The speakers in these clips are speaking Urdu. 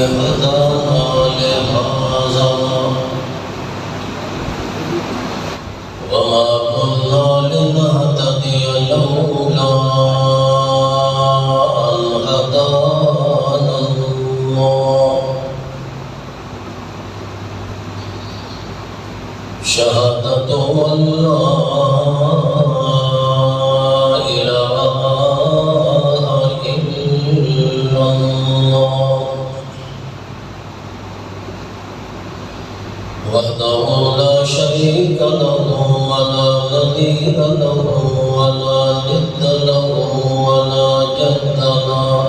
هدانا لهذا وما كنا لنهتدي لولا أن هدانا الله شهادة أن لا إله إلا الله وحده لا شريك له ولا نظير له ولا ند له ولا جد له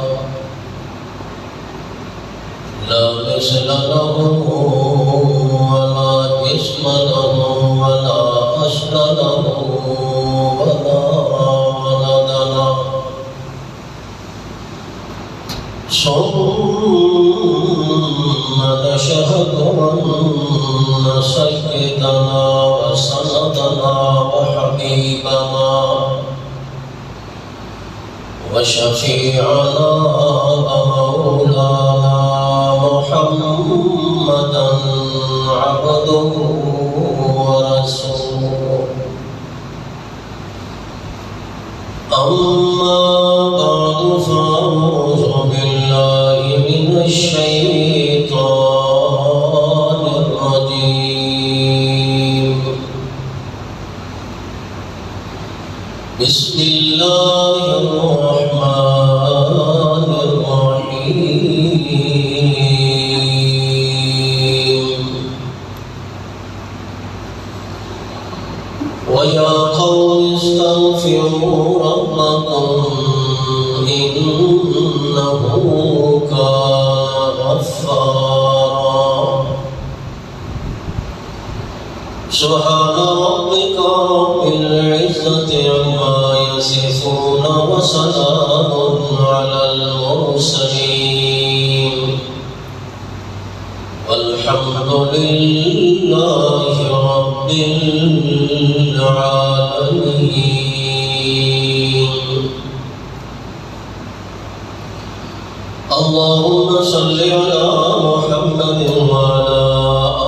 لا مثل له ولا جسم له ولا أصل له ولا ولد له ثم نشهد أن سيدنا وسندنا وحبيبنا وشفيعنا ومولانا محمدا عبده ورسوله أما بعد فأعوذ بالله من الشيطان الرجيم بسم الله الرحمن الرحيم ويا قوم استغفروا ربكم إنه كان غفارا سبحان ربك رب العزة عما يصفون وسلام على المرسلين والحمد لله رب العالمين اللهم صل على محمد وعلى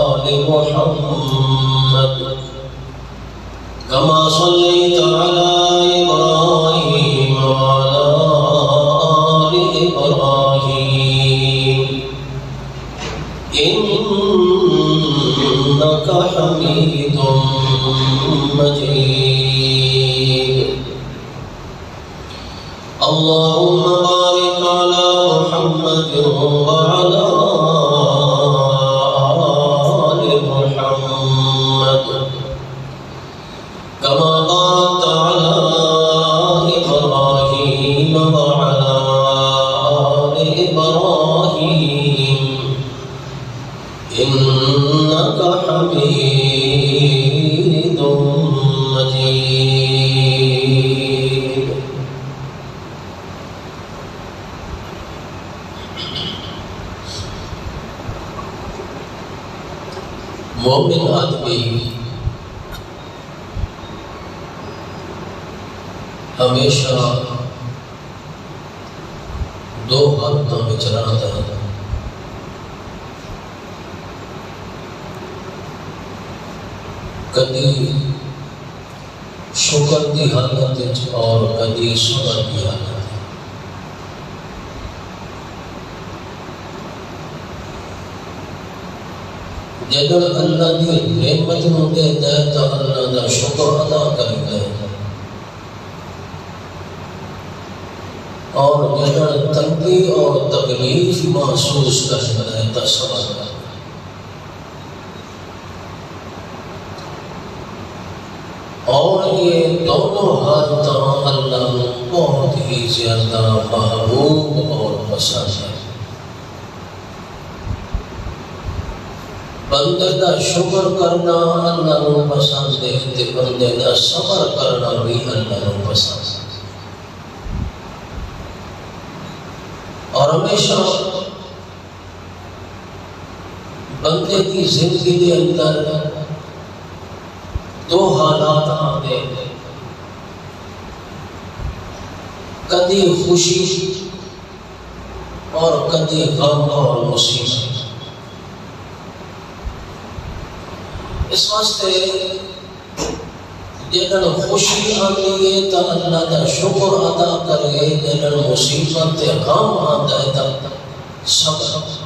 آل محمد كما صليت على إبراهيم وعلى آل إبراهيم إنك حميد مجيد اللهم بارك على محمد وعلى آل محمد كما باركت على إبراهيم وعلى آل إبراهيم إنك حميد مجيد مومن آدمی ہمیشہ دو حالتوں میں رہتا ہے کدی شکر کی حالت اور کدی صبر کی حالت جدر اللہ کی نعمت نو دیتا ہے تو اللہ کا شکر ادا کرتا ہے اور جدر تنگی اور تکلیف محسوس کرتا ہے تو صبر کرتا ہے اور یہ دونوں حالت اللہ بہت ہی زیادہ محبوب اور پسند ہے بندے کا شکر کرنا اللہ کو پسند ہے تے بندے کا صبر کرنا بھی اللہ کو پسند ہے اور ہمیشہ بندے کی زندگی کے اندر دو حالات آتے ہیں کدی خوشی اور کدی غم اور مصیبت۔ اس واسطے جنہاں خوشی آتی ہے تو اللہ کا شکر ادا کرے، جنہاں مصیبت غم آتا ہے تو صبر۔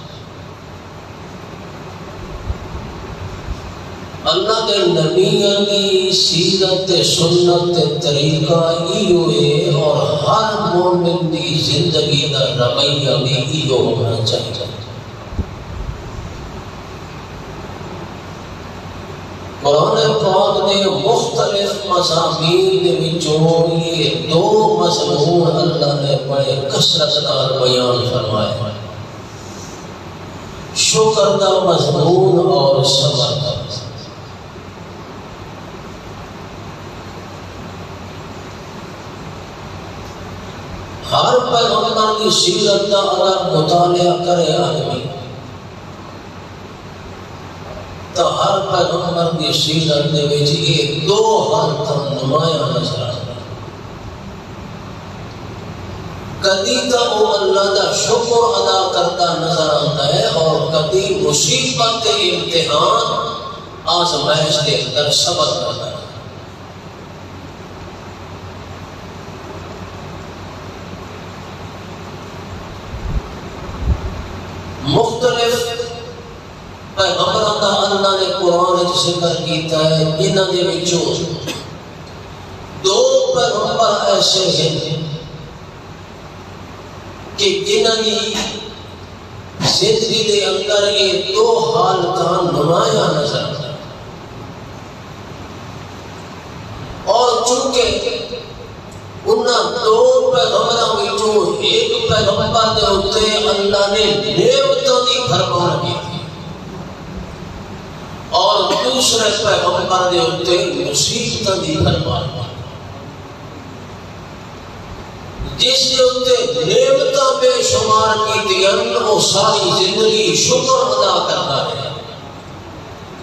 اللہ کے نبی کی سیرت سنت طریقہ ایو ہے، اور ہر مومن کی زندگی کا رویہ بھی ایو ہونا چاہیے۔ قرآن پاک نے مختلف مضامین کے وچوں یہ دو مضمون اللہ نے بڑے کثرت نال بیان فرمائے، شکر کا مضمون اور صبر کا مضمون۔ ہر پیغمبر کی سیرت کا اگر مطالعہ کرے آدمی تو ہر پیغمبر کی سیرت دے وچ یہ دو حالت نمایاں نظر آتا ہے۔ کدی تو وہ اللہ کا شکر ادا کرتا نظر آتا ہے، اور کدی مصیبت امتحان آزمائش کے اندر صبر کرتا ہے۔ مختلف پیغمبروں کا اللہ نے قرآن وچ ذکر کیتا ہے، جنہاں دے وچوں دو پیغمبر ایسے ہیں کہ جنہاں دی زندگی دے اندر یہ دو حالتاں نمایاں نظر آتی ہیں، اور چونکہ انہاں دو پیغمبروں وچوں ایک پیغمبر دے اوتے اللہ نے نعمتوں دی بھرمار کی تھی، اور دوسرے پیغمبر دے اوتے مصیبتوں دی بھرمار کی۔ جس دے اوتے نعمتاں بے شمار کیتیاں وہ ساری زندگی شکر ادا کرتا رہا،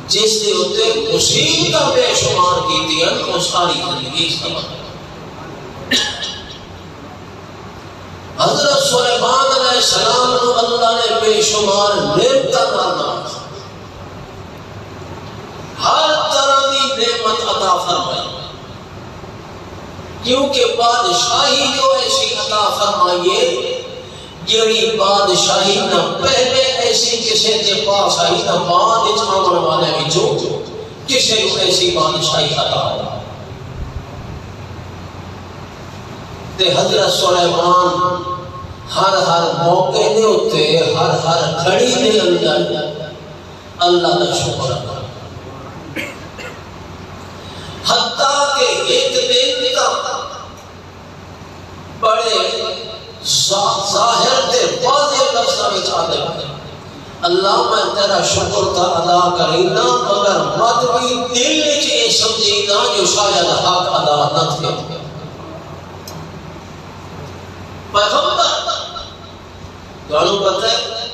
جس دے اوتے مصیبتاں بے شمار کیتیاں وہ ساری زندگی صبر۔ حضرت سلیمان علیہ السلام کو اللہ نے بے شمار نعمتاں نوازا، ہر طرح کی نعمت عطا فرمائی، کیونکہ بادشاہی جو ایسی عطا فرمائیے جڑی بادشاہی نہ پہلے ایسی کسی کے پاس آئی نہ بعد آمن والے وچوں کسی کو ایسی بادشاہی عطا ہوئی۔ تے حضرت سلیمان ہر موقع دے ہوتے ہر گھڑی دے اندر اللہ کا شکر ادا، حتیٰ کہ ایک دن تک بڑے ظاہر تے واضح لفظاں وچ آدھے اللہ میں تیرا شکر تا ادا کرینا، مگر مت بھی دل وچ یہ سمجھینا جو شاید حق ادا نہ تھے۔ پیغمبر تو پتہ ہے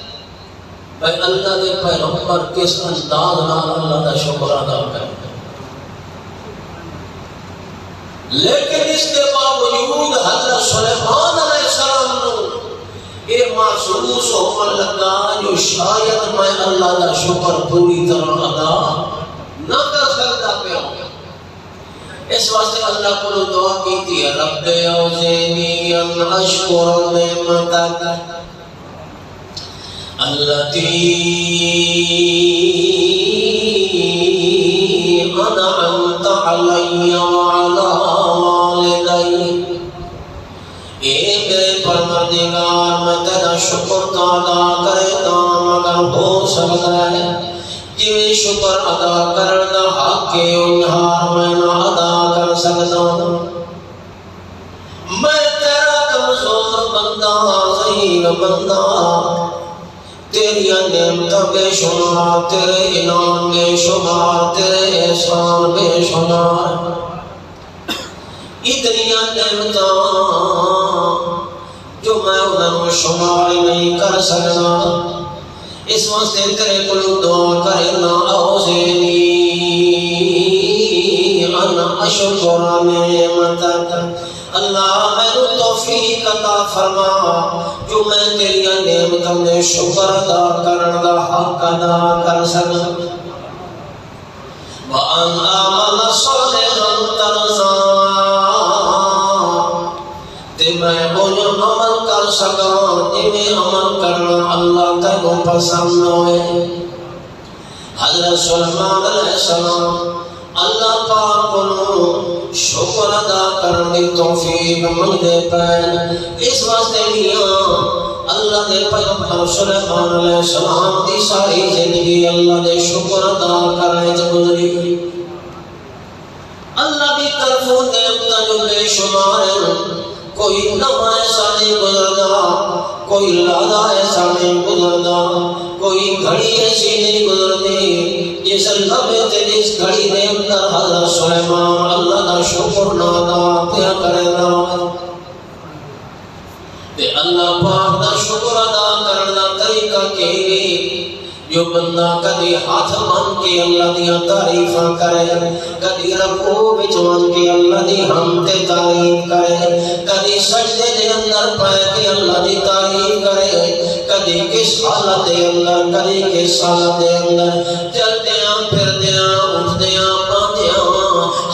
بھائی اللہ نے پیغمبر کس انداز نال اللہ کا شکر ادا کرتے، لیکن اس کے باوجود حضرت سلیمان علیہ السلام کو یہ محسوس ہونے لگا جو شاید میں اللہ کا شکر پوری طرح ادا نہ کر سکتا پیا۔ اس واسطے اللہ کو دعا کی تھی، رب اوزعنی ان اشکر نعمتک التی انعمت علی وعلی والدی۔ اے میرے پروردگار میں تیرا شکر ادا کرتا، مگر ہو سکتا ہے جی شکر ادا کرنا حق کے انہار میں نہ ادا کر سکتا ہوں۔ میں تیرا کمزور بندہ، ضعیف بندہ، تیری نعمتیں بے شمار، تیرے انعام بے شمار، تیرے احسان بے شمار، اتنی نعمتیں جو میں انہیں شمار نہیں کر سکتا۔ اس واسطے تیرے کو دعا کرنا، اوزعنی ان اشکر نعمتک، اللہ میں توفیق عطا فرما جو جو میں تیری نعمتوں نے شکر ادا کرن دا حق ادا کر سکاں وَأَنْ آمَنَ صَالِحًا تَرْضَاهُ تے میں وہ عمل کر سکاں جویں عمل کرنا اللہ تینوں پسند ہوئے حضرت سلیمان علیہ السلام اللہ پاک کو شکر ادا کرنے کی توفیق ملے پین اس واسطے میاں اللہ دے پیغمبر سلیمان علیہ السلام دی ساری زندگی اللہ دے شکر ادا کرنے سے گزری اللہ دی طرفوں نعمتاں جو بے شمار ہیں کوئی نمہ ایسا نہیں گزرنا کوئی لادہ ایسا نہیں گزرنا کوئی گھڑی ایسی نہیں گزرنی جس لمحے تے جس گھڑی دے اندر حضرت سلیمان اللہ دا شکر نادا پیا کرنا تے اللہ پاک دا شکر ادا کرنا طریقہ کہ جو بندہ کدی ہاتھ مان کے اللہ دیا تعریفاں کرے کدی رکوع وچ مان کے اللہ دی حمد تعریف کرے کدی سجدے دے اندر پے کے اللہ دی تعریف کرے کدی کس حالت دے اندر کدی کس حالت دے اندر چلدیاں پھردیاں اٹھدیاں باندیاں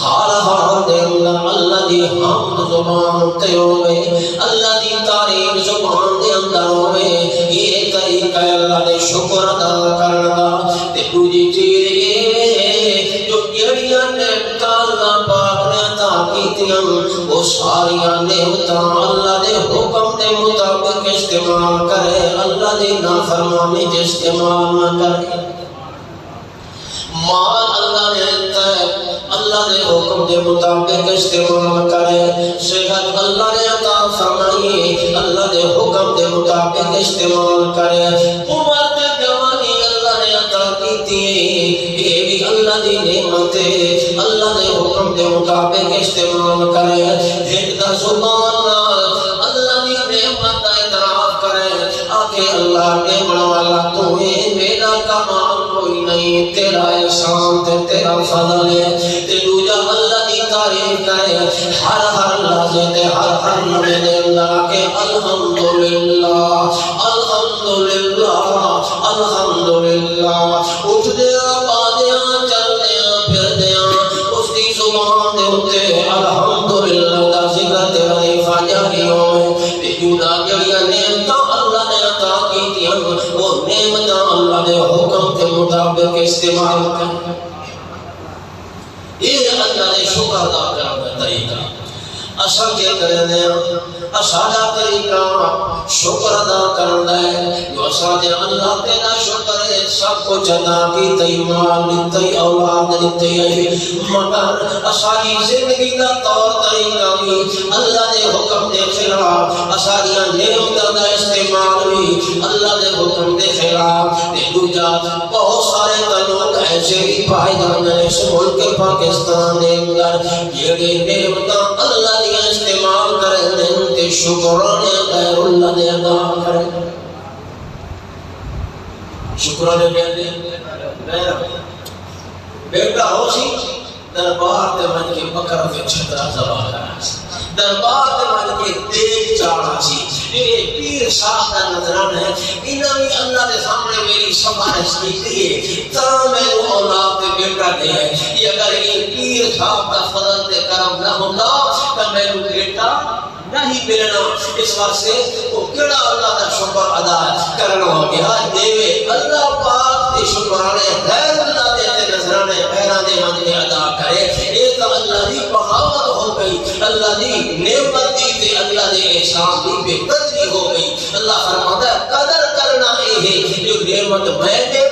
ہر حال دے اندر اللہ دی حمد زبان تے ہوے اللہ دی تعریف زبان دے اندر ہوے یہ طریقہ اللہ دے شکر ادا کرنا تے دوجی چیز یہ جو جڑیاں نعمتاں اللہ پاک نے عطا کیتیاں وہ ساریاں نعمتاں اللہ دے حکم دے مطابق استعمال کرے اللہ دی نافرمانی دے استعمال نہ کرے مال اللہ نے دیتا ہے اللہ دے حکم دے مطابق استعمال کرے صحت اللہ نے عطا فرمائی اللہ دے حکم دے مطابق استعمال کرے عمر تے جوانی اللہ نے عطا کیتی یہ بھی اللہ دی نعمت ہے اللہ دے حکم دے مطابق استعمال کرے ایک دا زبان اللہ دی نعمت کا اعتراف کرے آکے اللہ نے بڑا والا تو ہے میرا کمال کوئی نہیں تیرا احسان تے تیرا فضل ہے تے دوجا اللہ دی تعریف کرے ہر لحظے تے ہر لمحے دے اندر کہ الحمدللہ الحمدللہ الحمدللہ اٹھ دیا باندیاں چلدیاں پھردیاں اس دی زبان دے اوتے الحمدللہ دا ذکر تے وظیفہ جاری ہوئے تے جوڑا جڑیاں نعمتاں اللہ نے عطا کیتیاں وہ نعمتاں اللہ دے حکم کے مطابق استعمال کریں یہ اللہ نے شکر ادا کرنے طریقہ اصل کے کرنے اساڑا طریقہ شکر ادا کرنا ہے جو اساڑے اللہ تینا شکر ہے سب کچھ ادا کی تیمان لیتے اولاد لیتے ہیں مگر اساڑی زندگی کا طور طریقہ بھی اللہ نے حکم دے خلاف اساڑیاں نعمتوں کا استعمال بھی اللہ نے حکم دے خلاف دوجا بہت سارے لوگ ایسے ہی پائے جانے اس ملک پاکستان دے اندر جڑے نعمتاں اللہ دیا استعمال کریں ان کے شکرانے غیر اللہ دے ادا کریں شکرانے غیر بیٹا ہو سی دربار دے من کے بکر کے چھترا زبا کرنا سی دربار دے من کے دیکھ چاڑا سی یہ پیر صاحب کا نظران ہے انہوں نے اللہ دے سامنے میری سفارش کی تھی تاں میں وہ اولاد دے بیٹا دے ہے یہ اگر یہ پیر صاحب کا فضل دے کرم نہ ہوتا تو میں وہ بیٹا نہیں ملنا اس واسطے وہ کیڑا اللہ کا شکر ادا کرنا ہو گیا دیوے اللہ پاک دے شکرانے غیر اللہ دے نظرانے غیران دے من میں ادا کرے ایک اللہ دی بغاوت ہو گئی اللہ دی نعمت دی تے اللہ دے احسان دی بے قدری ہو گئی اللہ فرماتا ہے قدر کرنا ہے جو نعمت میں دے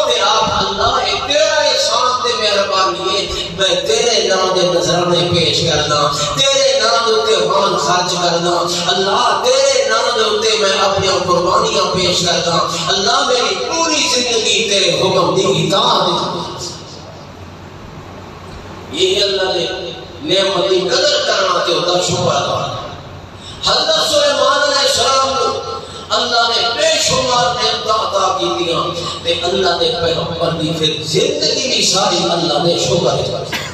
تے آپ اللہ ایک تیرا احسان تے مہربانی ہے میں تیرے نام دے نظرانے پیش کرنا تیرے نام دے مان خرچ کرنا اللہ تیرے نام دے میں اپنی قربانیاں پیش کرتا اللہ میری پوری زندگی تیرے حکم دی اطاعت یہ اللہ نے نعمت کی قدر کرنا تے ہوتا شکر ادا حضرت سلیمان علیہ السلام کو اللہ نے بے شمار نعمتاں عطا کی دیا تے اللہ نے پیغمبر دی پھر زندگی بھی ساری اللہ نے شکر ادا کی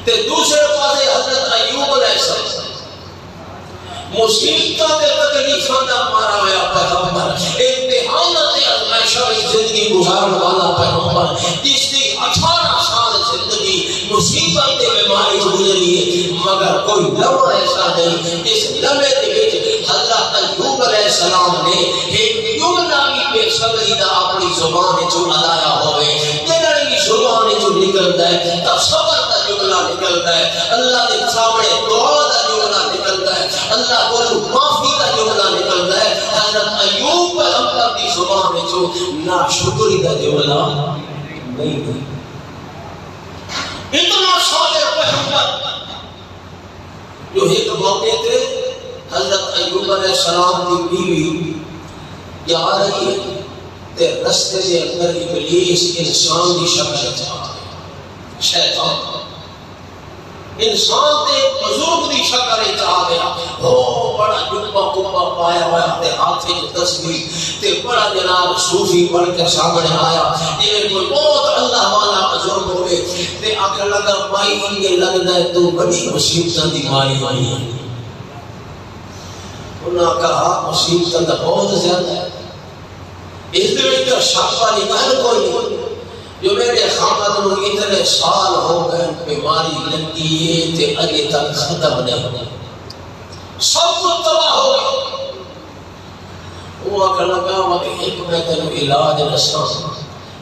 تے دوسرے پاسے حضرت ایوب علیہ السلام مصیبتاں تے تکلیفاں دا مارا ہوا پیغمبر، امتحاناں تے آزمائشاں وچ زندگی گزارن والا پیغمبر، جس دی 18 سال زندگی مصیبت تے بیماری گزری ہے، مگر کوئی لمحہ ایسا نہیں جس لمحے دے وچ حضرت ایوب علیہ السلام نے ایک جملہ بھی بے صبری دا اپنی زبان چوں الایا ہوئے، جڑی بھی زبان چوں نکلدا ہے تب صبر دا جملہ نکلدا ہے، اللہ دے سامنے دعا دا جملہ نکلدا ہے، اللہ کو معافی کا جملہ نکلتا ہے۔ حضرت ایوب پیغمبر کی زبان میں جو ناشکری کا جملہ نہیں ہے۔ اتنا صالح پیغمبر جو ایک موقع تھے حضرت ایوب علیہ السلام کی بیوی جا رہی ہے تے رستے کے اندر ابلیس انسان کی شکل تھا، شیطان انسان تے بزرگ دی شکل وچ آ گیا، او بڑا جبا کبا پایا ہوا تے ہاتھ وچ تسبیح تے بڑا جناب صوفی بن کے سامنے آیا، جویں کوئی بہت اللہ والا بزرگ ہوئے تے آکھن لگا بھائی یہ لگدا ہے تو بڑی مصیبتاں دی ماری آئی ہے۔ انہاں کہا مصیبتاں تو بہت زیادہ ہے، اس دے وچ شک والی گل کوئی نہیں، جو میرے خامد نو اتنے سال ہو گئے بیماری لگی ہے تے اجے تک ختم نہیں ہوئی، سب کچھ تباہ ہو گیا۔ وہ آکھن لگا ایک میں تینوں علاج دساں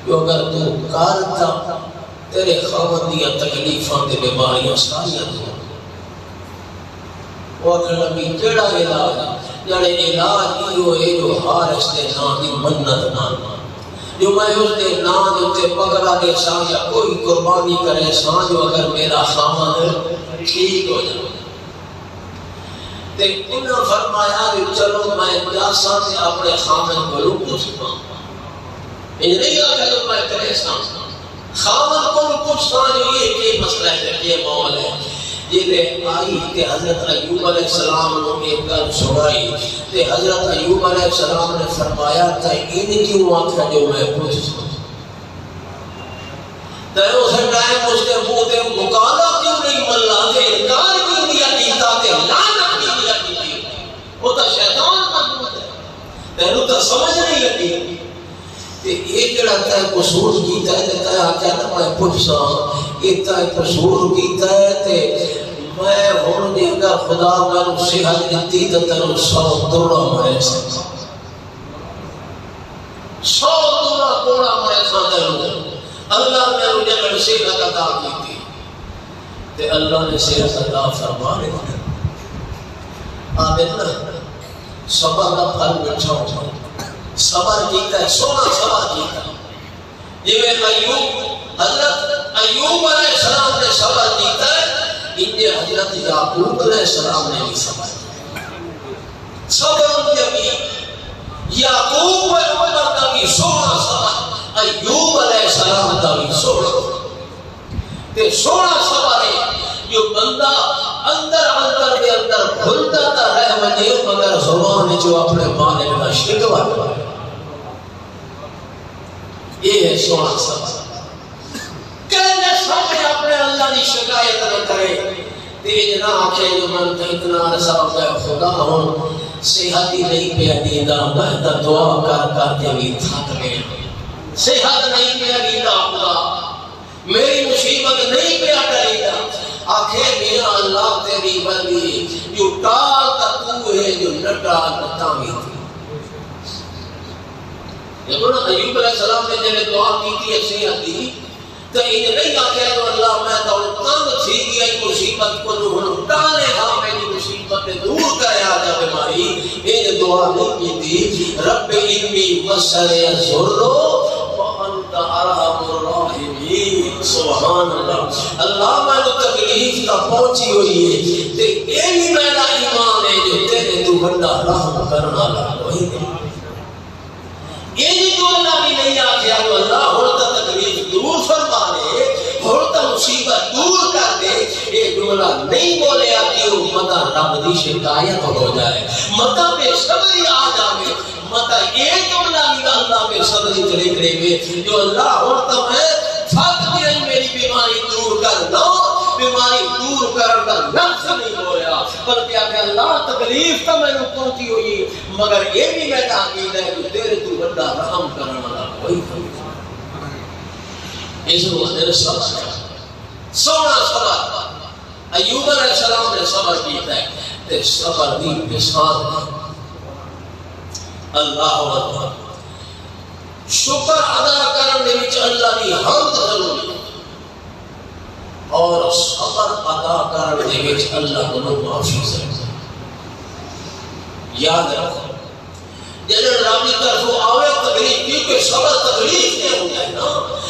جو اگر تو کرتا تیرے خامد دیاں تکلیفاں تے بیماریاں ساریاں دور۔ وہ آکھن لگی کیڑا علاج؟ جڑے علاج ایو ہے جو حارث دے نام دی منت نہ جو میں اس دے نام دے پگڑا دے ساں یا کوئی قربانی کرے ساں جو اگر میرا خامد ٹھیک ہو جائے۔ تے انہوں فرمایا کہ چلو میں جاساں سے اپنے خامد کو پوچھتا، یہ نہیں آتا جو میں کرے ساں خامد کو پوچھتا جو یہ مسئلہ ہے یہ مول ہے۔ یہ آئی کہ حضرت ایوب علیہ السلام نے ایک گل سنائی تے حضرت ایوب علیہ السلام نے فرمایا تھا ان کیوں آکھا جو میں پوچھتا تے اس ٹائم اس کے منہ تے مکالا کیوں نہیں ملا تے انکار کیوں نہیں کیتا تے لعنت کیوں نہیں کی؟ وہ تو شیطان مضبوط ہے، تینوں تو سمجھ نہیں لگی تے یہ جڑا تے قصور کیتا ہے تے آکھا نہ میں پوچھتا یہ تے قصور کیتا ہے تے میں ہن دی اگر خدا مینوں صحت دتی تے تینوں 100 توڑا مرے سا، 100 توڑا مرے سا تینوں اللہ نے مجھے صحت عطا کی تے اللہ نے صحت عطا فرما دی۔ آمین۔ صبر کا پھل میٹھا ہوتا ہے، صبر کیتا ہے، سونا صبر کیتا ہے، جویں ایوب حضرت ایوب علیہ السلام نے صبر کیتا ہے، انجے حضرت یعقوب علیہ السلام نے بھی صبر کیا۔ صبر جمیل یعقوب پیغمبر کا بھی سونا صبر، ایوب علیہ السلام کا بھی سونا تے سونا صبر ہے جو بندہ اندر دے اندر کھلتا تا رہ وجے مگر زبان جو اپنے مالک کا شکوہ کرے، یہ ہے سونا صبر۔ کہنے سامنے اپنے اللہ کی شکایت نہ کرے تے نہ آکھے جو من تے اتنا عرصہ ہو گیا خدا ہوں صحت ہی نہیں پیا دیندا، میں تو دعا کر کر کے بھی تھک گیا، صحت نہیں پیا دیندا خدا، میری مصیبت نہیں پیا ٹلیندا، آکھے میرا اللہ تیری بندی جو ٹال تا تو ہے جو نہ ٹال تا بھی جب ایوب علیہ السلام نے جب دعا کی تھی صحت دی تو یہ نہیں آکھے تو اللہ میں تو تنگ تھی گیا مصیبت کو ہن ٹالے ہاں میری مصیبت دور کرے آ جا بیماری، یہ دعا نہیں کی تھی رب انی مسنی الضر وانت ارحم الراحمین۔ سبحان اللہ، اللہ میں تکلیف کا پہنچی ہوئی ہے تے یہی میرا ایمان ہے جو تیرے تو بڑا رحم کرنا والا وہی ہے۔ یہ جو اللہ بھی نہیں آکھیا تو اللہ ہوتا تکلیف دور فرما دے، ہوتا مصیبت دور کر دے، یہ جملہ نہیں بولے آتی ہو مطا رب دی شکایت ہو جائے، مطا بے صبری آ جائے، مطا یہ جملہ بھی اللہ بے صبری چلے کرے گے جو اللہ ہوتا میں تھک گیا میری بیماری دور کر دو، بیماری دور کرنا لفظ نہیں بولیا، بلکہ کہ اللہ تکلیف تو میں نے پہنچی ہوئی مگر یہ بھی میں تاکید ہے کہ تیرے تو بندہ رحم کرنے والا کوئی نہیں۔ اس وجہ سے صبر سونا صبر ایوب علیہ السلام نے صبر کیا ہے تے صبر دی مثال اللہ اکبر شکر ادا کرنے وچ اللہ دی حمد ضروری اور صبر ادا کرنے وچ اللہ کو معافی ضروری یاد رکھو جب رب کی طرف آوے تکلیف کیونکہ صبر تکلیف کے ہوتا ہے نا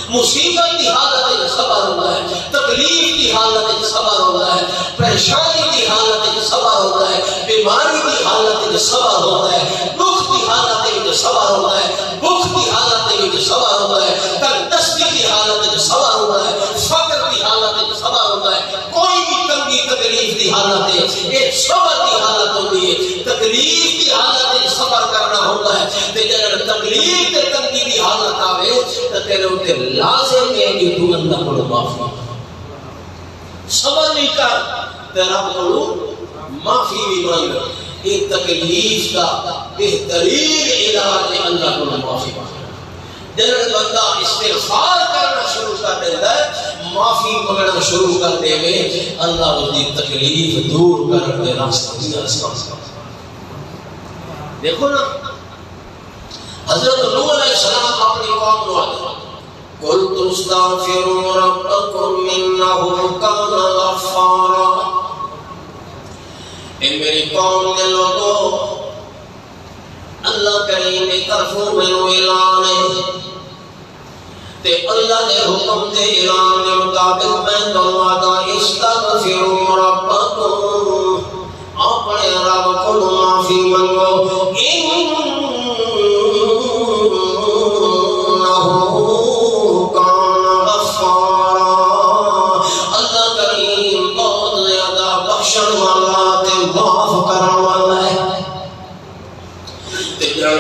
مصیبت کی حالت میں صبر ہوتا ہے تکلیف کی حالت میں صبر ہوتا ہے پریشانی کی حالت میں صبر ہوتا ہے بیماری کی حالت میں صبر ہوتا ہے دکھ کی حالت میں صبر ہوتا ہے بھوک کی حالت میں صبر ہوتا ہے تنگدستی کی حالت میں صبر ہوتا ہے فقر کی حالت میں صبر ہوتا ہے کوئی بھی تنگی تکلیف کی حالت ہے یہ صبر کی حالت ہوتی ہے تکلیف کی حالت میں صبر کرنا ہوتا ہے تے جب تکلیف تے تنگی کی حالت آوے تے تیرے اوتے لازم ہے کہ تو اللہ کو معافی صبر نہیں کر تے رب کو معافی بھی مانگ یہ تکلیف کا بہترین علاج ہے اللہ کو معافی مانگنا جب بندہ استغفار کرنا شروع کر دیتا ہے معافی مانگنا شروع کر دے گے اللہ اس کی تکلیف دور کر کے راستہ دیا دیکھو نا حضرت نوح علیہ السلام اپنی قوم کو آتے قُلْتُ اسْتَغْفِرُوا رَبَّكُمْ إِنَّهُ كَانَ غَفَّارًا اے میری قوم کے لوگوں اللہ کریم کی طرف میں اعلان ہے تے اللہ نے حکم دے اعلان کے مطابق میں دعا استغفروا ربکم اپنے رب کو معافی مانگو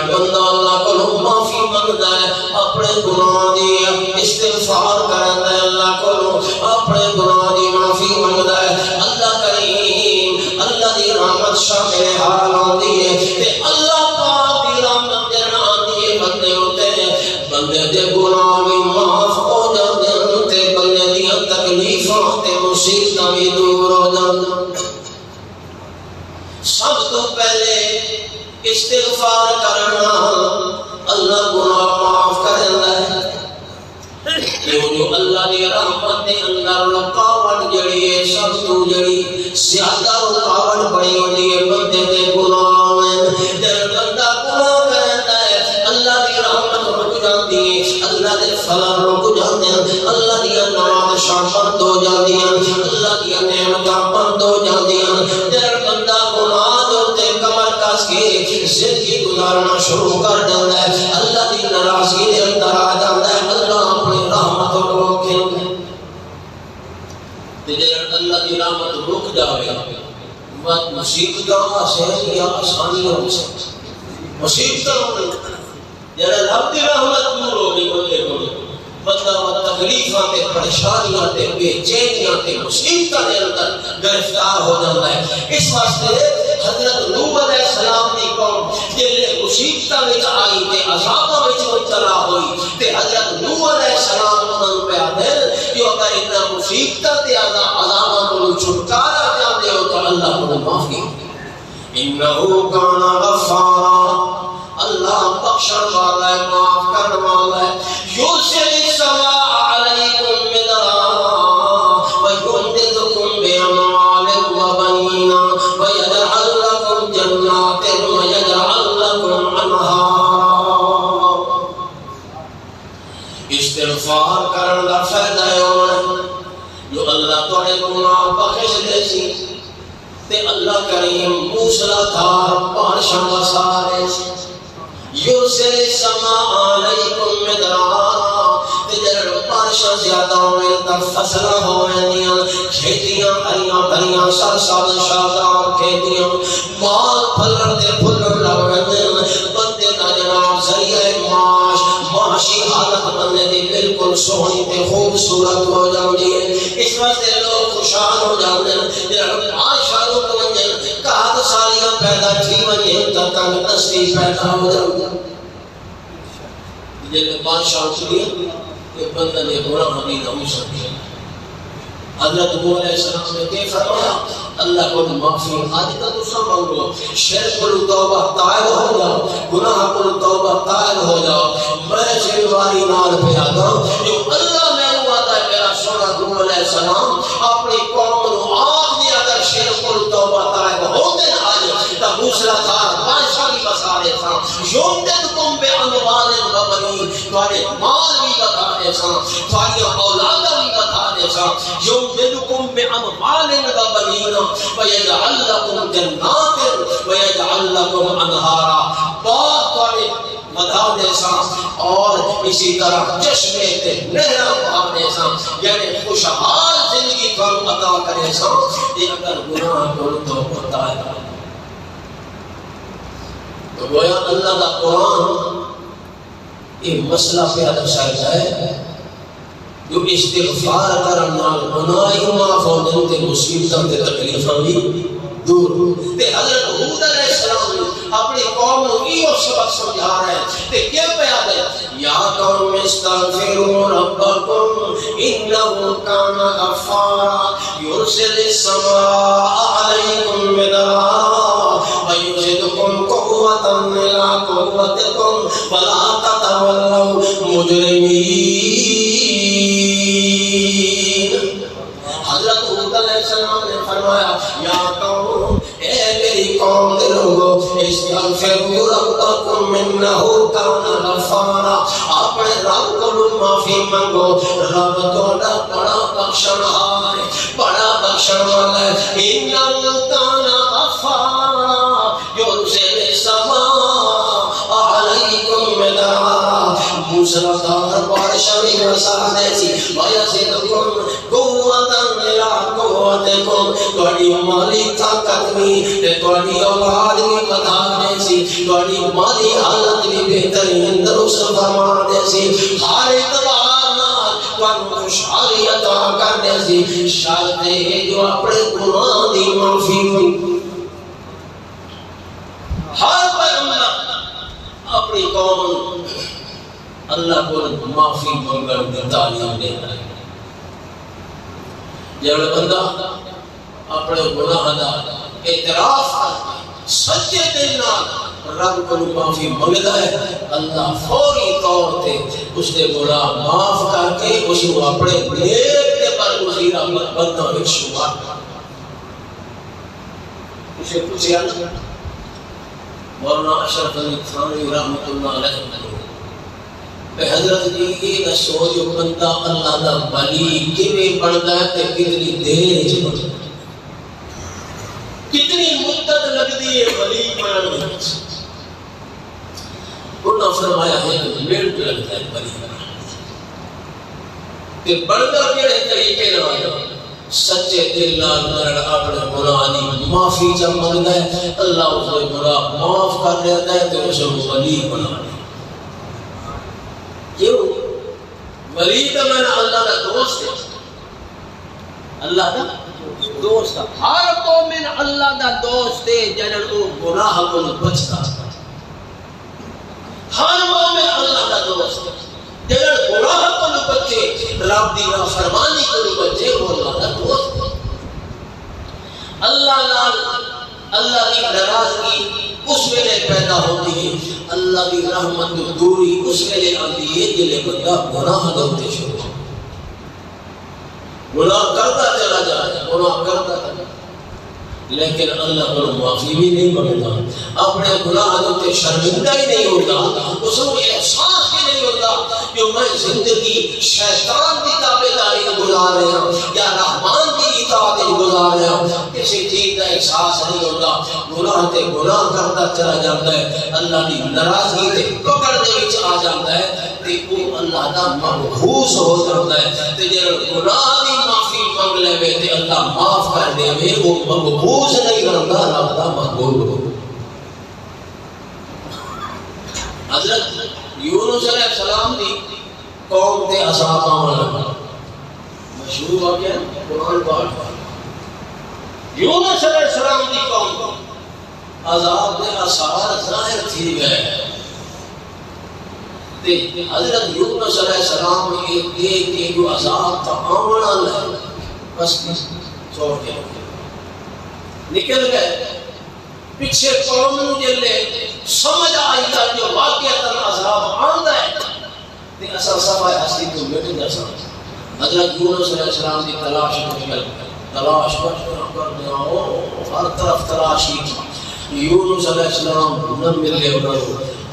بندہ اللہ کو معافی مانگتا ہے اپنے گناہ دی استغفار کرتا ہے اللہ کو اپنے گناہ دی معافی مانگتا ہے اللہ کریم اللہ دی رحمت شامل حال ہوتی ہے تے اللہ پاک دی رحمت جنا آتی ہے بندے ہوتے ہیں بندے دے گناہ بھی معاف ہو جاتے ہیں تے بندے دی تکلیفاں تے مصیبتاں بھی دور ہو جاتی سب تو پہلے استغفار کرنا اللہ گناہ معاف کرنا ہے یہ جو اللہ دی رحمت دے اندر رکاوٹ جڑی ہے سب تو جڑی زیادہ رکاوٹ بڑی ہوتی ہے بندے دے گناہ میں جب بندہ گناہ کرتا ہے اللہ دی رحمت رک جاتی ہے اللہ دے فضل رک جاتے ہیں اللہ دی نوازشاں بند ہو جاتی ہیں اللہ دی نعمتاں بند ہو جاتی ہیں جب بندہ گناہ کے زندگی گزارنا شروع کر دیتا ہے اللہ دی ناراضگی دے اندر آ جاتا ہے اللہ اپنی رحمت کو روکے تے جب اللہ دی رحمت رک جاوے بات مصیبتاں سے یا آسانیاں سے مصیبتاں جب رب دی رحمت دور ہو گئی بندے کو بندہ تکلیفاں تے پریشانیاں تے بے چینیاں تے مصیبتاں دے اندر گرفتار ہو جاتا ہے اس واسطے حضرت نوح علیہ السلام کی قوم جب مصیبتاں وچ آئی تے عذاباں وچ مبتلا ہوئی تے حضرت نوح علیہ السلام انہاں پہ آدھے کہ اگر اتنا مصیبتاں تے عذاباں کو چھٹکارا چاہتے ہو تو اللہ کو معافی انہو کان غفارا اللہ بخشن والا ہے معاف کرنے والا ہے یرسل السماء علیکم مدرارا ویمددکم باموال وبنین ویجعل لکم جنات ویجعل لکم انہارا استغفار کرن دا فائدہ ہے جو اللہ تواڈے گناہ بخش دے سی تے اللہ کریم موسلا دھار بارشاں وسارے یرسل السماء علیکم مدرارا تجر بارشاں زیادہ ہوئے تر فصلہ ہوئے کھیتیاں ہریاں بھریاں سر سال شادار کھیتیاں مال پھلر دے پھلر لگنے بندے دا جناب ذریعہ معاشی حالت بندے دی بالکل سونی تے خوبصورت ہو جاندی ہے اس واسطے لوگ خوشحال ہو جاندے ہیں جناب معاش والوں کو تنگدستی پیدا ہو جائے جب بادشاہ اٹھیا کہ بندہ نے گناہ بھی نہ سمجھا حضرت نوح علیہ السلام نے کہ فرمایا اللہ کو معافی آج کا تو سب مانگو شرک کو توبہ طائب ہو جاؤ گناہ کو توبہ طائب ہو جاؤ میں ذمہ نال پہ آتا ہوں جو اللہ میں وعدہ ہے میرا سونا نوح علیہ السلام اپنی قوم کو آج نے اگر شرک کو توبہ طائب ہوتے نہ آج تا دوسرا تھا بادشاہ کی بسارے تھا یومددکم باموال و بنین تمہارے مال بھی بتا دے سا تمہاری اولاد بھی بتا دے سا یومددکم باموال و بنین ویجعل لکم جنات ویجعل لکم انہارا باغ تمہارے بتا دے سا اور اسی طرح چشمے تے نہراں بہا دے سا یعنی خوشحال زندگی کو عطا کرے سا یہ اگر گناہ کو توبہ طائب تو گویا اللہ کا قرآن یہ مسئلہ پیدا شاید ہے جو استغفار کرنا گناہ معاف ہونے تے مصیبتاں تے تکلیفاں بھی دور تے حضرت ہود علیہ السلام نے اپنی قوم کو یہ سبق سمجھا رہے ہیں تے کیا بیان ہے یا قوم استغفروا ربکم انه کان غفارا یرسل السماء علیکم مدرارا ویزدکم قوة الى قوتکم ولا تتولوا مجرمین حضرت ہود علیہ السلام نے فرمایا یا قوم اے میری قوم دے لوگو استغفروا ربکم انہ کان غفارا اپنے رب کو معافی مانگو رب تھوڑا بڑا بخشن والا ہے بڑا بخشن والا ہے انہ کان غفارا یرسل السماء علیکم مدرارا موسیٰ بارشاں بھی برسا دے سی ویزدکم قوة الى قوتکم تہاڈی مالی طاقت بھی تے تہاڈی اولاد بھی بتا دے سی تہاڈی مالی حالت بھی بہترین درست فرما دے سی ہر اعتبار نال تہانوں خوشحالی عطا کر دے سی شرط ہے جو اپنے گناہ دی معافی ہر پیغمبر اپنی قوم اللہ کو معافی مانگن کی تعلیم دیتا ہے جب بندہ اپنے گناہ دا اعتراف سچے دل نال رب کو معافی مانگتا ہے اللہ فوری طور تے اس نے گناہ معاف کر کے اس کو اپنے نیک تے برگزیر بندہ وچ شمار اسے پوچھا مولانا اشرف علی تھانوی رحمۃ اللہ علیہ حضرت جی یہ دسو جو بندہ اللہ دا ولی کیویں بندا ہے تے کتنی دیر وچ بندا ہے کتنی مدت لگدی ہے ولی بننے وچ انہاں فرمایا ہے منٹ لگتا ہے ولی بننے تے بندا کیڑے طریقے نال سچے دل نال اپنے گناہ دی معافی جب منگدا ہے اللہ اس کے گناہ معاف کر دیتا ہے تے اسے ولی بنا دیتا ہے کیوں ولی تو میں نے اللہ کا دوست ہے اللہ کا دوست ہے ہر مومن اللہ کا دوست ہے جنہاں کو گناہ کو بچتا ہر مومن اللہ کا دوست ہے جنہاں گناہ کو بچے رب دی نافرمانی کو بچے وہ اللہ کا دوست ہے اللہ کی ناراضگی اس ویلے پیدا ہوتی ہے اللہ کی رحمت دوری اس ویلے آتی ہے جلے بندہ گناہ کرتے شروع گناہ کرتا چلا جائے گناہ کرتا چلا لیکن اللہ پر معافی بھی نہیں مانگتا اپنے گناہ ہوتے شرمندہ ہی نہیں ہوتا اس کو احساس بھی نہیں ہوتا کہ میں زندگی شیطان کی تابعداری گزار رہا ہوں یا رحمان کی اطاعت گزار رہا ہوں کسی چیز کا احساس نہیں ہوتا گناہ تے گناہ کرتا چلا جاتا ہے اللہ کی ناراضگی تے پکڑ دے وچ آ جاتا ہے تے وہ اللہ دا مبغوض ہو جاتا ہے تے جے گناہ دی معافی مانگ لے تے اللہ معاف کر دے وہ مبغوض نہیں رہتا رب دا مقبول ہو حضرت یونس علیہ السلام دی قوم تے عذاب آن لگا مشہور ہو گیا قرآن پاک یونس علیہ السلام دی قوم عذاب دے آثار ظاہر تھی گئے تے حضرت یونس علیہ السلام نے ایک کے جو عذاب تھا آمنا لے بس چھوڑ کے نکل گئے پیچھے قوم جلے سمجھ آئی تھا جو واقعہ عذاب آندا ہے تے اصل صفحہ اصلی تو مٹ نہ سمجھ حضرت یونس علیہ السلام کی تلاش مشکل تلاش کرنا ہر طرف تلاشی یونس علیہ السلام نہ ملے انہوں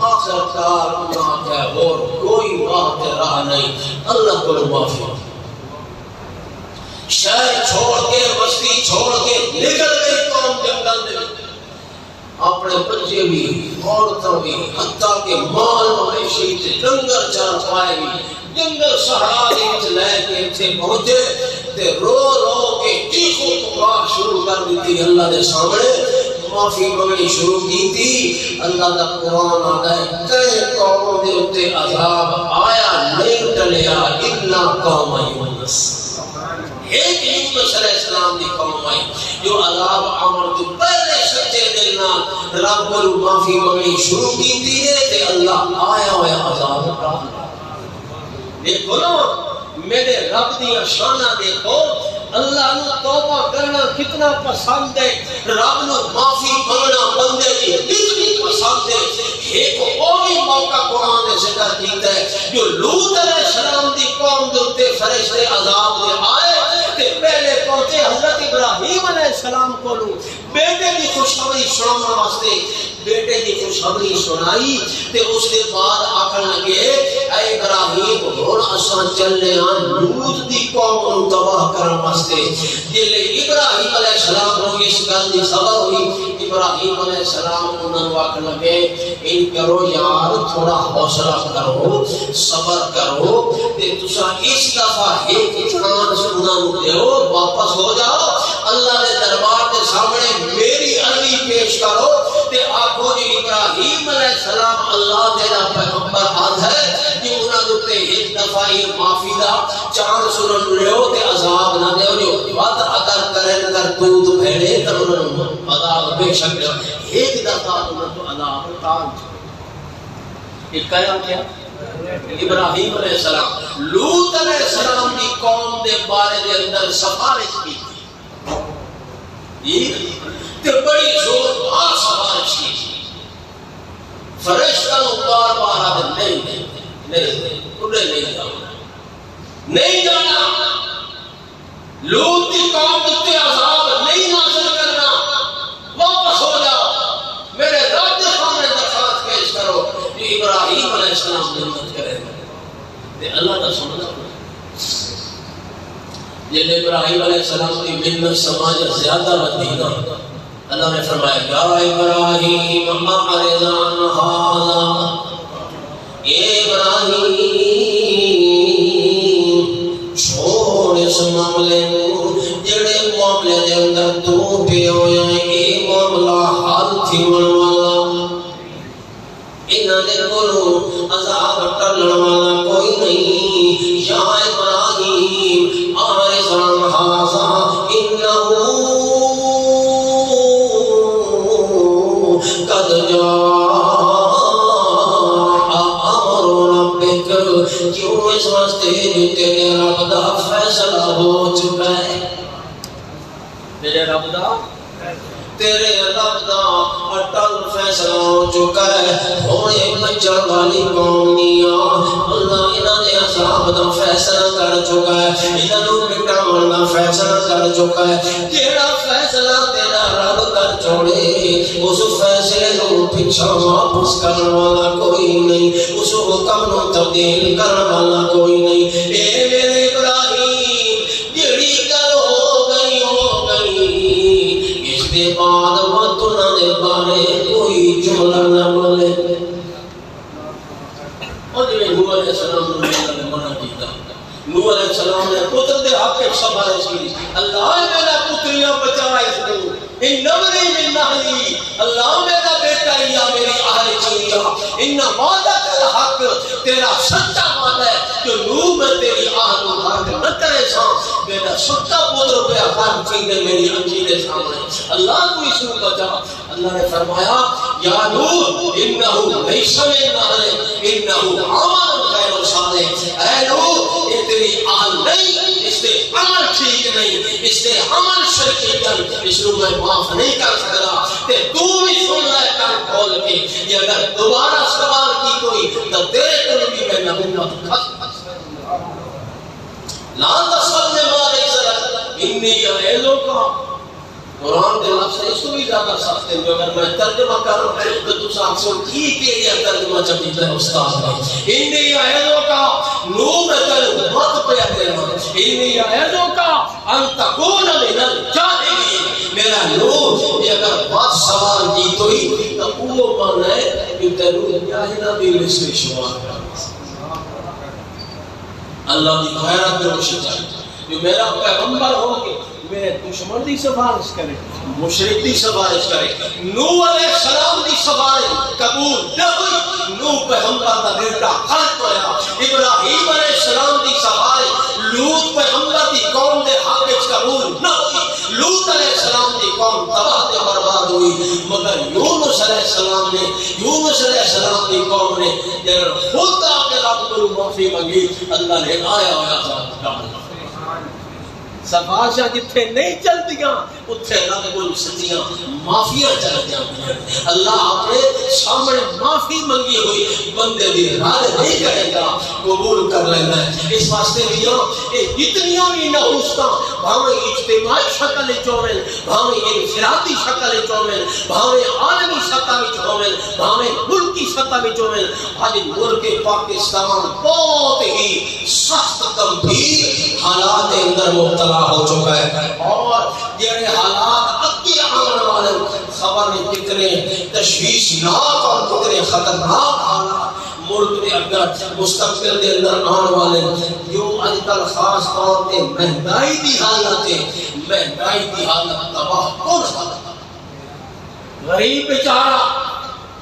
آخر کار انہاں کہ اور کوئی بات رہا نہیں اللہ کو معافی شہر چھوڑ کے بستی چھوڑ کے نکل گئی قوم جنگل میں اپنے بچے بھی عورتوں بھی حتیٰ کہ مال مویشی سے ڈنگر چار پائے بھی جنگل صحرا کے لے کے تھے پہنچے تے رو رو کے چیخو پکار شروع کر دی تھی اللہ دے سامنے معافی منگنی شروع کی تھی اللہ دا قرآن آتا ہے کئی قوموں دے اتے عذاب آیا نہیں ٹلیا الا قوم یونس ایک یونس علیہ السلام دی قوم آئی جو عذاب عمر تو پہلے سچے دلنا رب کو معافی منگنی شروع کی تھی تے اللہ آیا ہویا عذاب رہا دیکھو نا میرے رب دیا شانہ دیکھو اللہ نو توبہ کرنا کتنا پسند ہے رب نو معافی منگنا بندے کی کتنی پسند ہے ایک اوہی موقع قرآن نے ذکر کیتا ہے جو لوط علیہ السلام دی قوم دے اوتے فرشتے عذاب دے آئے تے پہلے پہنچے حضرت ابراہیم علیہ السلام کو بیٹے کی خوشخبری سنانا واسطے بیٹے کی خوشخبری سنائی تے اس کے بعد آکھن لگے اے ابراہیم ہن اساں چلے ہاں لوط دی قوم نو تباہ کرن واسطے جلے ابراہیم علیہ السلام کو اس گل دی خبر ہوئی ابراہیم علیہ السلام انہاں نو آکھن لگے ان کرو یار تھوڑا حوصلہ کرو صبر کرو تے تساں اس دفعہ ایک چانس انہاں نو دیو واپس ہو جاؤ اللہ دے دربار کے سامنے میری عرضی پیش کرو تے آکھو جی ابراہیم علیہ السلام اللہ تیرا پیغمبر آد ہے کہ انہاں دے ایک دفعہ معافی دا چانس انہاں نو لیو تے عذاب نہ دیو جو بات اگر کرے اگر تو بھیڑے تے انہاں نو عذاب بے شک ایک دفعہ انہاں تو عذاب ٹال ایک قیام کیا ابراہیم علیہ السلام لوط علیہ السلام کی قوم دے بارے دے اندر سفارش کی تے بڑی زوردار سفارش کی فرشتہ بار بار آدھے نہیں جانا لوط کی قوم تے عذاب نہیں نازل کرنا واپس ہو جاؤ میرے رب کے سامنے درخواست پیش کرو کہ ابراہیم علیہ السلام نے مدد کرے تے اللہ کا سمجھا جب ابراہیم علیہ السلام کی منت سماج زیادہ مدینہ اللہ نے فرمایا یا ابراہیم اعرض عن ھذا اے ابراہیم چھوڑ اس معاملے کو جڑے معاملے دے اندر تو پہ ہویا اے معاملہ حل تھی والا انہاں دے کولوں عذاب ٹلن والا کوئی نہیں یا ابراہیم اعرض عن ھذا انہ قد جاء امر ربک کیوں اس واسطے تیرے رب دا فیصلہ ہو چکا ہے تیرے رب دا اٹل فیصلہ ہو چکا ہے ہوئے بچن والی قومیاں اللہ انہاں نے عذاب دا فیصلہ کر چکا ہے انہاں مٹاون دا فیصلہ کر چکا ہے جیڑا فیصلہ تیرا رب کر چھوڑے اس فیصلے کو پیچھے واپس کرنے والا کوئی نہیں اس حکم کو تبدیل کرنے والا کوئی نہیں اے میرے ابراہیم جیڑی گل ہو گئی اس کے بعد مت نہ دے بارے کوئی جملہ نہ بولے اور جو نوح علیہ السلام نے منع کیا نوح علیہ السلام نے پتر دے حق ایک سفارش کی اللہ میرا پتریاں بچا اس کو ان نبری من نحلی اللہ میرا بیٹا یا میری اہل چنیا ان مادہ حق تیرا سچا وعدہ ہے کہ نو میں تیری آہن حق نہ کرے سا میرا سچا پتر پہ حق چیزیں میری انجیلے سامنے اللہ کو اس کو بچا اللہ نے فرمایا یا نور انہو لیس من اہل انہو عمل غیر صالح اے نور یہ تیری آہن نہیں اس سے عمل ٹھیک نہیں اس سے عمل شرکی کر اس کو میں معاف نہیں کر سکتا کہ تو بھی سن لے کر کھول کے یہ اگر دوبارہ سوال کی کوئی تو تیرے کو بھی میں نمونہ لا تصل ما ليس لك انی اعظک قرآن کے لفظ اس کو بھی زیادہ سخت ہے جو اگر میں ترجمہ کروں تو تو صاحب سے ٹھیک ہے یہ ترجمہ چاہیے ہے استاد نے انی اعظک نور تل مت پہ دینا انی اعظک ان تکون من الجاہلین میرا نور یہ اگر بات سوال کی کوئی تو وہ مانا ہے کہ تیرو جاہلہ بھی لسے شمار کر اللہ کی خیرات میں روشن چاہیے جو میرا پیغمبر ہو کہ میرے دشمن دی سفارش کرے مشرک دی سفارش کرے نوح علیہ السلام دی سفارش قبول نہ ہوئی نوح پیغمبر دا بیٹا خلق ہویا ابراہیم علیہ السلام دی سفارش لوط پیغمبر دی قوم دے حق وچ قبول نہ ہوئی لوط علیہ السلام دی قوم تباہ تے برباد ہوئی مگر یونس علیہ السلام دی قوم نے جب خود آ کے رب کو معافی مانگی اللہ نے آیا ہویا تھا سفارشاں جتھے نہیں چلتیاں اتھے رب کو سچیاں معافیاں چل جاندیاں اللہ اپنے سامنے معافی منگی ہوئی بندے دی رد نہیں کرے گا قبول کر لینا ہے اس واسطے بھی اتنیاں بھی نحوستاں بھاویں اجتماعی شکل چومن بھاویں انفرادی شکل چومن بھاویں عالمی سطح وچ ہومن بھاویں ملکی سطح وچ ہومن آج ملک پاکستان بہت ہی سخت گمبھیر حالات کے اندر مبتلا ہو چکا ہے اور یہ حالات اگے آنے والے خبر میں کتنے تشویشناک اور کتنے خطرناک حالات ملک کے اندر مستقبل کے اندر آنے والے جو آج کل خاص طور پہ مہنگائی کی حالت ہے مہنگائی کی حالت تباہ کون حالت غریب بیچارہ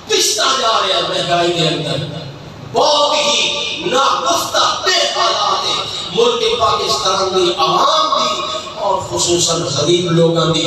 پستا جا رہا ہے مہنگائی کے اندر بہت ہی ناگفتہ بے حالات ہے ملک پاکستان کی عوام دی اور خصوصاً غریب لوگاں دی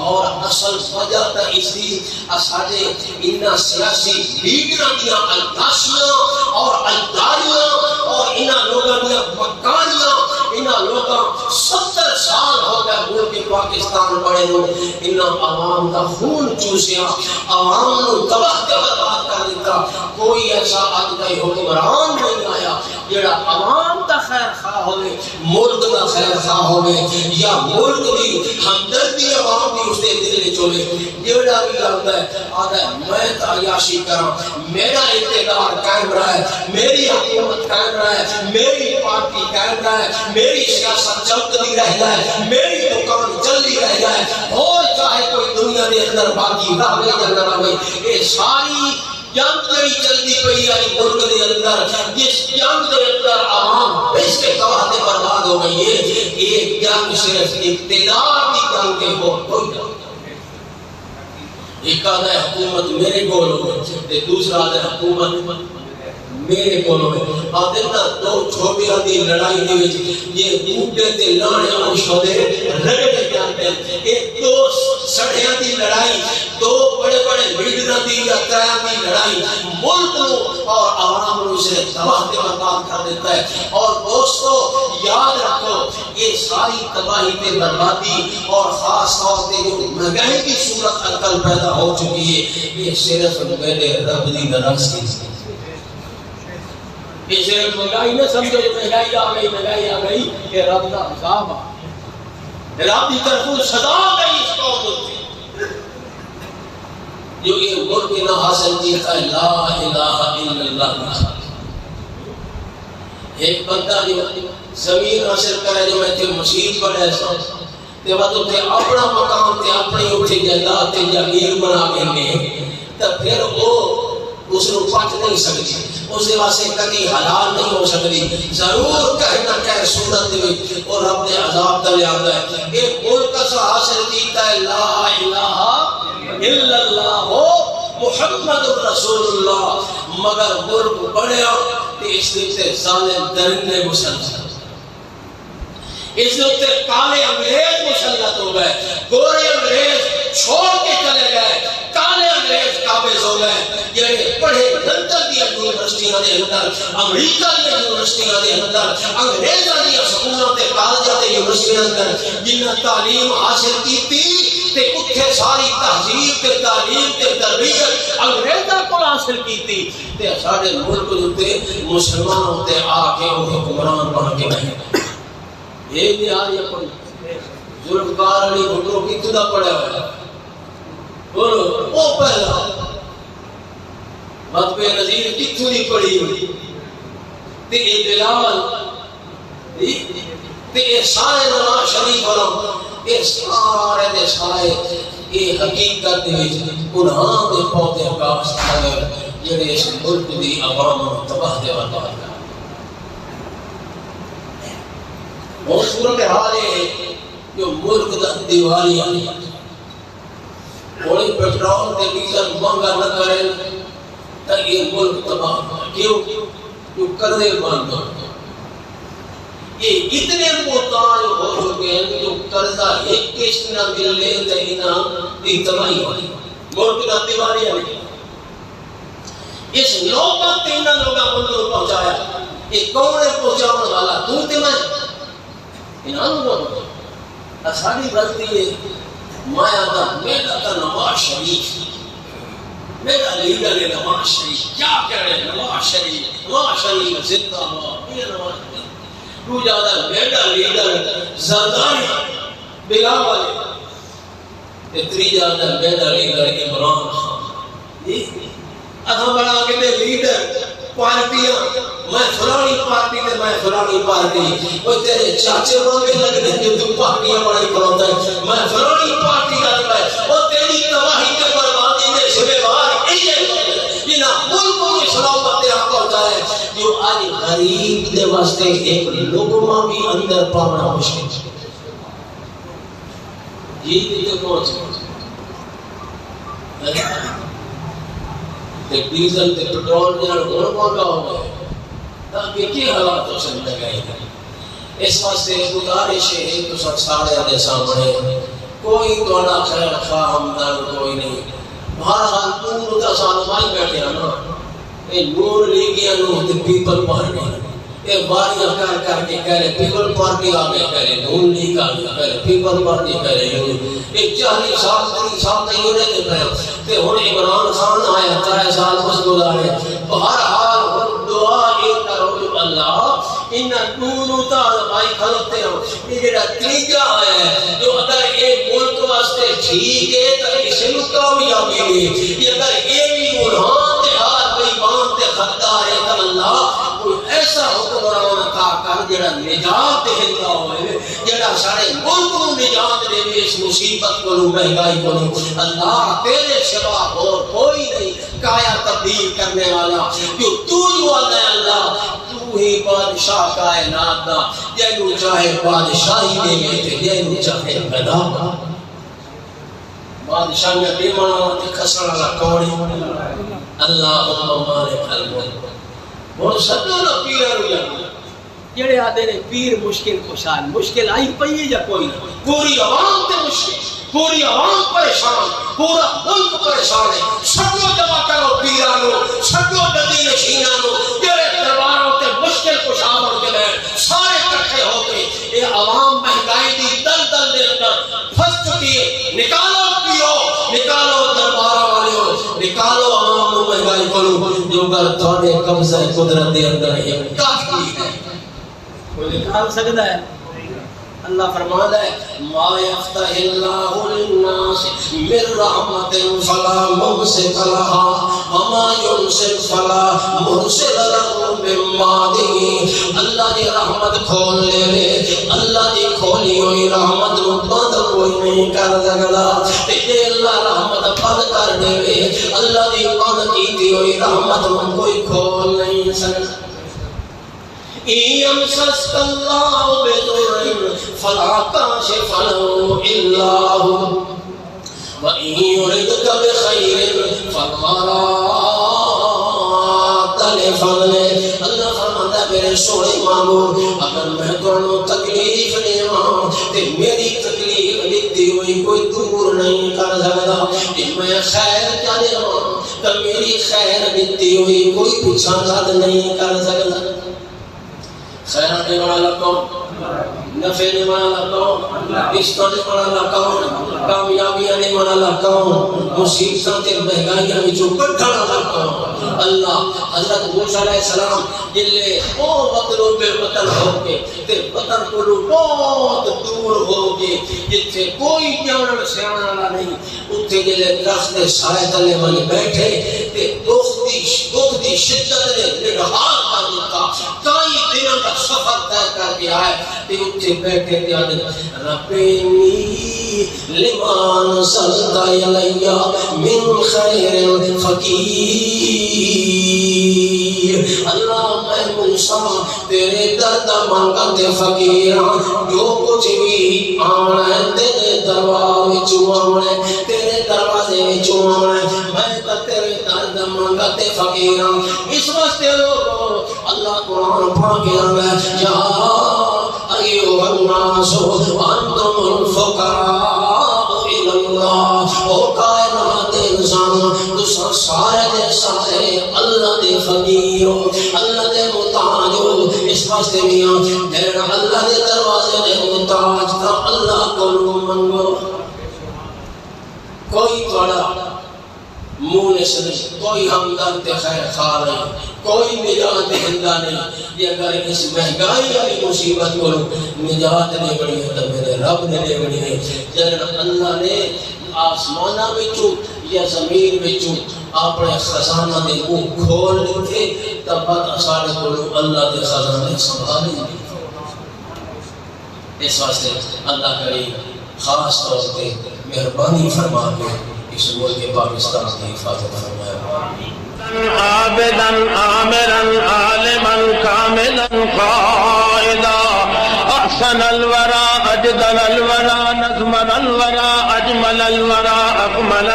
اور اصل وجہ تا اس دی اساجے انہاں سیاسی لیڈراں دیاں الکاشیاں اور الداریاں اور انہاں لوگاں دیاں مکاریاں انہاں لوگاں 70 سال ہو گئے ملک پاکستان بڑے نو انہاں عوام دا خون چوسیا عوام نو تباہ تے برباد کر دیتا کوئی ایسا آج کا حکمران نہیں آیا جڑا عوام دا خیر خواہ ہوئے ملک دا خیر خواہ ہوئے یا ملک دی ہمدردی عوام دی اس دے دل چولے جڑا بھی آتا ہے آتا ہے میں تعیاشی کرا میرا اقتدار قائم رہا ہے میری حکومت قائم رہا ہے میری پارٹی قائم رہا ہے میری سیاست چلتی رہ جائے میری دکان چلتی رہ جائے اور چاہے کوئی دنیا دے اندر باقی رہ گئی یا نہ رہ گئی یہ ساری جنگ جڑی چلتی پئی آئی ملک دے اندر جس جنگ دے اندر عوام اس کے تباہ تے برباد ہو گئی ہے ایک جنگ صرف اقتدار کی جنگ کے کوئی جنگ ایک آدھا حکومت میرے گول ہوئے دوسرا آدھا حکومت میرے کو آدھے نا دو چھوٹی آدھی لڑائی دے یہ بوٹے تے لانے آنشو دے رگڑے جانتے ہیں ایک دو سڑھے آدھی لڑائی دو بڑے بڑے لیڈر دی یا تریا دی لڑائی ملک اور عوام نو اسے تباہ تے برباد کر دیتا ہے اور دوستو یاد رکھو یہ ساری تباہی تے بربادی اور خاص طور تے جو مہنگائی کی صورت عقل پیدا ہو چکی ہے یہ صرف میرے رب دی ناراض کی یہ صرف مہنگائی نہ سمجھو جو مہنگائی آ گئی کہ رب دا عذاب آ رب دی طرف صدا گئی اس قوم سے جو یہ ملک نہ حاصل کیا ہے لا الہ الا اللہ ایک بندہ جو زمین حاصل کرے جو میں تے مسجد پڑھے سو تے بعد تے اپنا مقام تے اپنی اٹھی جائیداد تے جاگیر بنا کے گئے تو پھر وہ اس کو پچ نہیں سکتی اس واسطے کبھی حلال نہیں ہو سکتی ضرور کہیں نہ کہیں سنت دے اور رب نے عذاب تلے آتا ہے ایک ملک سے حاصل کیتا ہے لا الہ الا اللہ ہو محمد رسول اللہ مگر ملک بڑھیا تے اس تے ظالم درندے مسلسل اس تے کالے انگریز مسلط ہو گئے گورے انگریز چھوڑ کے چلے گئے کالے انگریز قابض ہو گئے یہ پڑھے لندن دی یونیورسٹیاں دے اندر امریکہ دی یونیورسٹیاں دے اندر انگریزاں دی سکولاں تے کالجاں تے یونیورسٹیاں دے اندر جنہاں تعلیم حاصل کیتی تے اتھے ساری تہذیب تے تعلیم تے تربیت انگریزاں کو حاصل کیتی تے ساڈے ملک تے مسلمانوں تے آ کے وہ حکمران بن کے بیٹھے یہ نہیں آ رہی اپنی ذوالفقار علی بھٹو کتنا پڑھا ہوا ہے بولو وہ پہلا مطبع نظیر کتوں نہیں پڑھی ہوئی تے بلال تے سارے نواز شریف والوں یہ سارے دے سارے یہ حقیقت گناہ دے پودے کاشت کر جڑے اس ملک دی عوام تباہ دے برباد کر اور صورتحال ہے جو ملک دا دیوالی آئی کوئی پیٹرول تے ڈیزل مہنگا نہ کرے تو یہ ملک تباہ کیوں قرضے بند ہو یہ اتنے محتاج ہو چکے ہیں جو قرضہ ایک قسط نہ ملے تو انہیں تباہی ہوئی ملک دا دیوالی آئی اس نوبت تے انہاں لوگاں کو پہنچایا یہ کون ہے پہنچانے والا تو تے میں انہاں لوگوں ساری غلطی ہے مایا دا میرا تا نواز شریف میرا لیڈر ہے نواز شریف کیا کہہ رہے ہیں نواز شریف زندہ ہوا یہ نواز شریف تو جانا میرا لیڈر زرداری بلال والے اتری جانا میرا لیڈر عمران خان اتھا بڑا کے دے لیڈر پارٹیاں میں فلانی پارٹی تے میں فلانی پارٹی وہ تیرے چاچے مانگے لگنے جو تو پارٹیاں بڑائی کروتا ہے میں فلانی پارٹی کا لگا ہے وہ تیری تباہی کے بربادی میں شبے بار جنا ملک کو سلامت آپ پہنچا ہے جو آج غریب دے واسطے ایک لقمہ بھی اندر پانا مشکل جی دیتے کون سے ڈیزل تے پیٹرول جنہاں اور مہنگا ہو گئے تاکہ کی حالات ہو سکتے گئے اس واسطے گزارش ہے تو سب سارے دے سامنے کوئی توڑا خیر خواہ ہمدان کوئی نہیں بہرحال نور تا سالمائی بیٹھے ہیں نا یہ نور لیگیا نور تے پیپل پارٹی یہ باریاں کر کے کہہ رہے پیپل پارٹی آگے کہہ رہے نور لیگ آگے کہہ رہے پیپل پارٹی کہہ رہے ایک 40 سال 30 سال نہیں ہونے دے پہے تے ہن عمران خان آیا 3 سال بس گزارے بہرحال دعا یہ کرو جو اللہ ان نور تا بھائی کھلتے ہو یہ جڑا تیجا آیا ہے جو اگر ایک ملک واسطے ٹھیک ہے تو اس نو کامیابی ہے یہ اگر یہ بھی قرآن تے ہاتھ بے ایمان تے خطار ہے تو اللہ کوئی ایسا حکمران عطا کر جڑا نجات دیندا ہوئے جڑا سارے ملک کو نجات دے اس مصیبت کو مہنگائی کو اللہ تیرے سوا اور کوئی نہیں کایا تبدیل کرنے والا جو تو جو ہے اللہ تو ہی بادشاہ کائنات دا جنو چاہے بادشاہی دے گئے جنو چاہے گدا بادشاہ میں بیمانا تے کھسنا لکوڑی اللہم مالک الملک اور سدو نہ پیر رویا جڑے آدھے نے پیر مشکل خوشحال مشکل آئی پئی یا کوئی نہ پوری عوام تے مشکل پوری عوام پریشان پورا ملک پریشان ہے سدو جمع کرو پیرانو سدو ندی نشینانو جڑے درباروں تے مشکل خوشحال ہو کے لیں سارے اکٹھے ہو کے یہ عوام مہنگائی دی دل دل دے اندر پھنس چکی ہے نکالو پیو نکالو درباروں والے ہو نکالو عوام کو مہنگائی کرو جو گر تھوڑے قبضہ قدرت دے اندر ہے کافی ہے کوئی نکال سکتا ہے اللہ فرماتا ہے ما یفتح اللہ للناس من رحمت فلا ممسک لها وما یمسک فلا مرسل له من بعده اللہ دی رحمت کھول لے اللہ دی کھولی ہوئی رحمت نو بند کوئی نہیں کر سکتا تے اللہ رحمت بند کر دے اللہ دی بند کیتی ہوئی رحمت نو کوئی کھول نہیں سکتا يمسسك الله بضر فلا كاشف له إلا هو وَإِن يُرِدْكَ بِخَيْرٍ فَلَا رَادَّ لِفَضْلِهِ اللہ فرماتا ہے میرے سونے معبود اگر میں تمہیں تکلیف دیواں تے میری تکلیف دیتی ہوئی کوئی دور نہیں کر سکتا کہ میں خیر کیا دیواں تو میری خیر دیتی ہوئی کوئی پیچھا رد نہیں کر سکتا خیر دینے والا کون نفع دینے والا کون رشتہ دینے والا کون کامیابیاں دینے والا کون مصیبتاں تے مہنگائیاں وچوں کڈھن والا کون اللہ حضرت موسیٰ علیہ السلام جلے او مطلوب وطن ہو کے تے وطن کو بہت دور ہو کے جتھے کوئی جانن سیاںن والا نہیں اتھے جلے درخت دے سائے تلے من بیٹھے تے دکھ دی شدت نے نڈھال کر دیتا کئی دنوں کا سفر طے کر کے آئے تے اتھے بیٹھے تے آدھے ربینی لمان سلطہ علیہ من خیر فقیر اللہ میں موسیٰ تیرے درد مانگتے فقیران جو کچھ بھی آنا ہے تیرے دروازے آنا ہے تیرے دروازے آنا ہے میں تیرے درد مانگتے فقیران اس واسطے لوگوں اللہ قرآن پاک میں یا ایوہ الناس انتم الفقراء الى اللہ او کائنات انسان دوسرا سارے دے سارے اللہ دے فقیرو اللہ دے محتاجو اس واسطے میاں جیڑا اللہ دے دروازے دے محتاج تھا اللہ کو منگو کوئی بڑا مونس نہیں کوئی ہمدرد خیر خواہ نہیں کوئی نجات دہندہ نہیں یہ اگر اس مہنگائی والی مصیبت کو نجات دے بڑی ہے تو میرے رب نے دے بڑی ہے جن اللہ نے آسمانہ بچوں یا زمین بچوں اپنے خزانہ دے کو کھول دیتے تب بات سارے کو اللہ دے خزانے سنبھالیں گے اس واسطے اللہ کریم خاص طور سے مہربانی فرما کے اس ملک پاکستان کی حفاظت فرمائے عابدا عامرا عالما كاملا قائدا احسن الورى اجدل الورى نظمن الورى اجمل الورى اكمل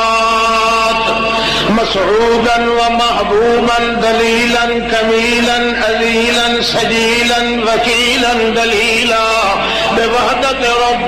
الكائنات مسعودا ومحبوبا دليلا كميلا أذيلا سجيلا وكيلا دليلا بوحدة رب